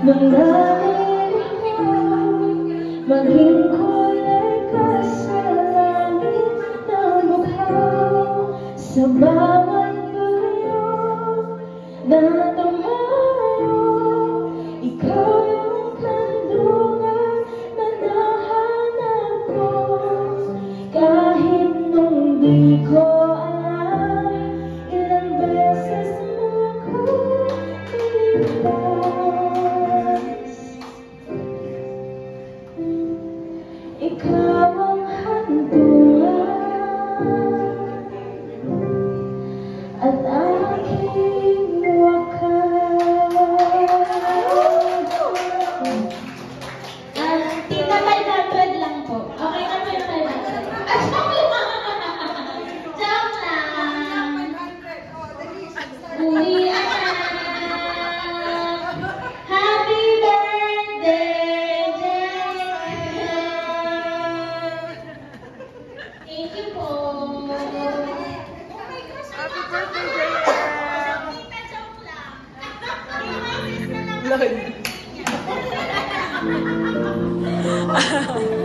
Manangin ikaw, maging kulay ka sa langit na bughaw. Sa bawat bagyo na tumayo, ikaw yung kandungan na nahanap ko. Kahit nung di ko alam, ilang beses mo ko inipas. Ikaw ang hantungan at aking wakas. Tina 500 lang po. Okay na po yung 500. Joke lang. Uwi anak. Happy birthday, Jacob. Thank you po. Happy birthday, JM! Lord.